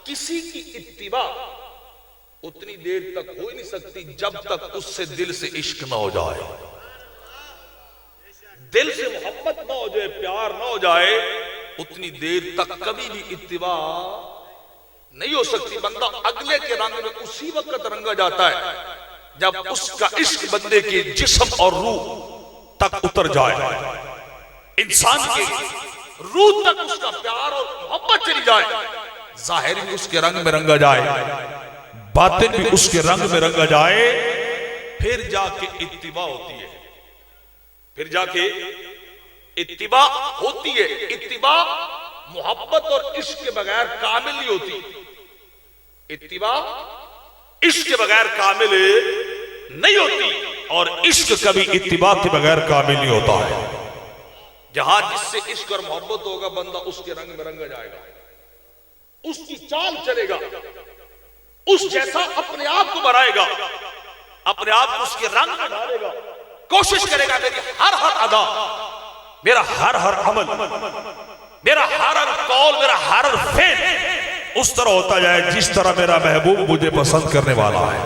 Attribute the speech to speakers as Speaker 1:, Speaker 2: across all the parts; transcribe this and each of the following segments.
Speaker 1: کسی کی اتباع اتنی دیر تک ہو ہی نہیں سکتی جب تک اس سے دل سے عشق نہ ہو جائے، دل سے محبت نہ ہو جائے، پیار نہ ہو جائے، اتنی دیر تک کبھی بھی اتباع نہیں ہو سکتی۔ بندہ اگلے کے رنگ میں اسی وقت رنگا جاتا ہے جب اس کا عشق بندے کے جسم اور روح تک اتر جائے، انسان کے روح تک اس کا پیار اور محبت چلی جائے، ظاہر بھی اس کے رنگ میں رنگا جائے، باطن بھی اس کے رنگ میں رنگا جائے، پھر جا کے اتباع ہوتی ہے، پھر جا کے اتباع ہوتی ہے۔ اتباع محبت اور عشق کے بغیر کامل نہیں ہوتی، اتباع عشق کے بغیر کامل نہیں ہوتی، اور عشق کبھی اتباع کے بغیر کامل نہیں ہوتا ہے۔ جہاں جس سے عشق اور محبت ہوگا بندہ اس کے رنگ میں رنگا جائے گا، اس کی چال چلے گا، اس جیسا اپنے آپ کو بنائے گا، اپنے آپ کو اس کے رنگ میں ڈالے گا، کوشش کرے گا میری ہر ادا، میرا ہر عمل، میرا ہر قول، میرا ہر فعل اس طرح ہوتا جائے جس طرح میرا محبوب مجھے پسند کرنے والا ہے۔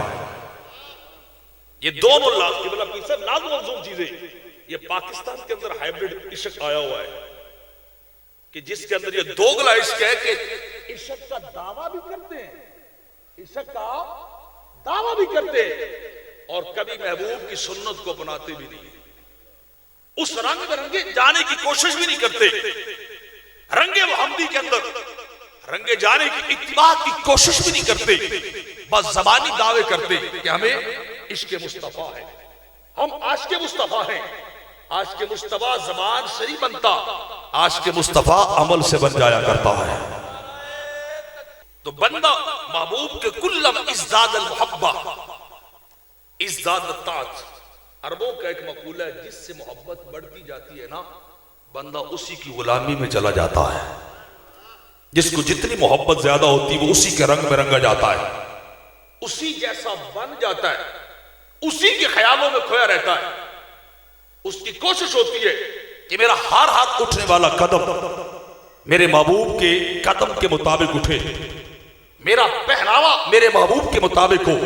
Speaker 1: یہ دونوں لازم منظوم چیزیں، یہ پاکستان کے اندر ہائبرڈ عشق آیا ہوا ہے کہ جس کے اندر یہ دوگلا عشق ہے کہ عشق کا دعویٰ بھی کرتے ہیں، عشق کا دعویٰ بھی کرتے ہیں، اور کبھی محبوب کی سنت کو اپناتے بھی نہیں، اس رنگ میں رنگے جانے کی کوشش بھی نہیں کرتے، رنگے محمدی کے اندر رنگے جانے کی اتباع کی کوشش بھی نہیں کرتے، بس زبانی دعوے کرتے کہ ہمیں عشق مصطفیٰ ہے، ہم عاشق مصطفیٰ ہیں۔ عاشق مصطفیٰ زبان سے نہیں بنتا، عاشق مصطفیٰ عمل سے بن جایا کرتا ہے۔ تو بندہ محبوب کے کلم ازداد المحبہ ازداد الطاعت، عربوں کا ایک مقولہ ہے جس سے محبت بڑھتی جاتی ہے نا بندہ اسی کی غلامی میں چلا جاتا ہے۔ جس کو جتنی محبت زیادہ ہوتی وہ اسی کے رنگ میں رنگا جاتا ہے، اسی جیسا بن جاتا ہے، اسی کے خیالوں میں کھویا رہتا ہے، اس کی کوشش ہوتی ہے کہ میرا ہر ہاتھ اٹھنے والا قدم میرے محبوب کے قدم کے مطابق اٹھے، میرا پہناوا میرے محبوب کے مطابق ہو،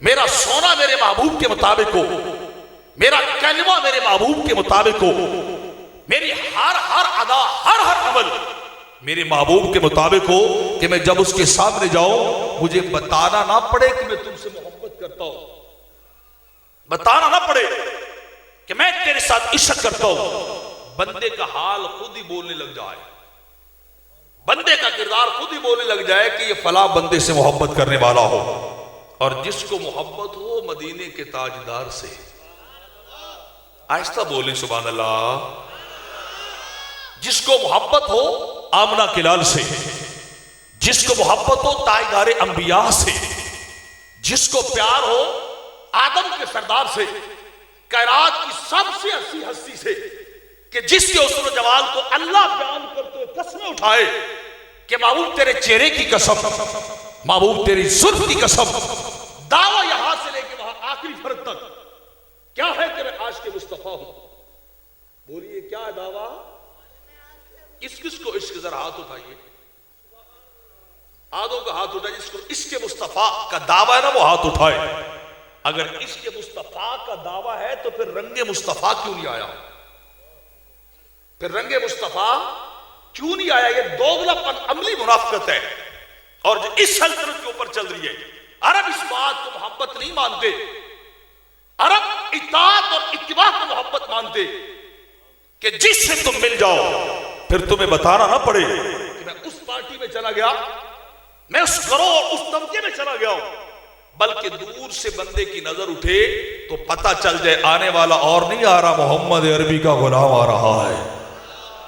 Speaker 1: میرا سونا میرے محبوب کے مطابق ہو، میرا کلمہ میرے محبوب کے مطابق ہو، میری ہر ادا، ہر عمل میرے محبوب کے مطابق ہو، کہ میں جب اس کے سامنے جاؤں مجھے بتانا نہ پڑے کہ میں تم سے محبت کرتا ہوں، بتانا نہ پڑے کہ میں تیرے ساتھ عشق کرتا ہوں، بندے کا حال خود ہی بولنے لگ جائے، بندے کا کردار خود ہی بولنے لگ جائے کہ یہ فلاں بندے سے محبت کرنے والا ہو۔ اور جس کو محبت ہو مدینے کے تاجدار سے، آہستہ بولیں سبحان اللہ، جس کو محبت ہو آمنہ کے لال سے، جس کو محبت ہو تاجدار انبیاء سے، جس کو پیار ہو آدم کے سردار سے، کائنات کی سب سے اچھی ہستی سے، کہ جس کے حسن و جمال کو اللہ بیان کرتے ہوئے قسمیں اٹھائے کہ محبوب تیرے چہرے کی قسم، محبوب تیری زلف کی قسم، دعویٰ یہاں سے لے کے وہاں آخری فرد تک کیا ہے کہ میں عاشق مصطفیٰ ہوں۔ بولیے کیا دعویٰ؟ کس کو عشق، ذرا ہاتھ اٹھائیے، آدھوں کا ہاتھ اٹھائیے جس کو عشق مصطفیٰ کا دعویٰ ہے نا وہ ہاتھ اٹھائے۔ اگر عشق مصطفیٰ کا دعویٰ ہے تو پھر رنگ مصطفیٰ کیوں نہیں آیا؟ پھر رنگ مصطفیٰ کیوں نہیں آیا؟ یہ دوگلا پن عملی منافقت ہے، اور جو اس سلطنت کے اوپر چل رہی ہے۔ عرب اس بات کو محبت نہیں مانتے، عرب اطاعت اور اتباع کو محبت مانتے کہ جس سے تم مل جاؤ پھر تمہیں بتانا نہ پڑے کہ میں اس پارٹی میں چلا گیا، میں اس گروہ اور اس طبقے میں چلا گیا ہوں، بلکہ دور سے بندے کی نظر اٹھے تو پتہ چل جائے آنے والا اور نہیں آ رہا، محمد عربی کا غلام آ رہا ہے۔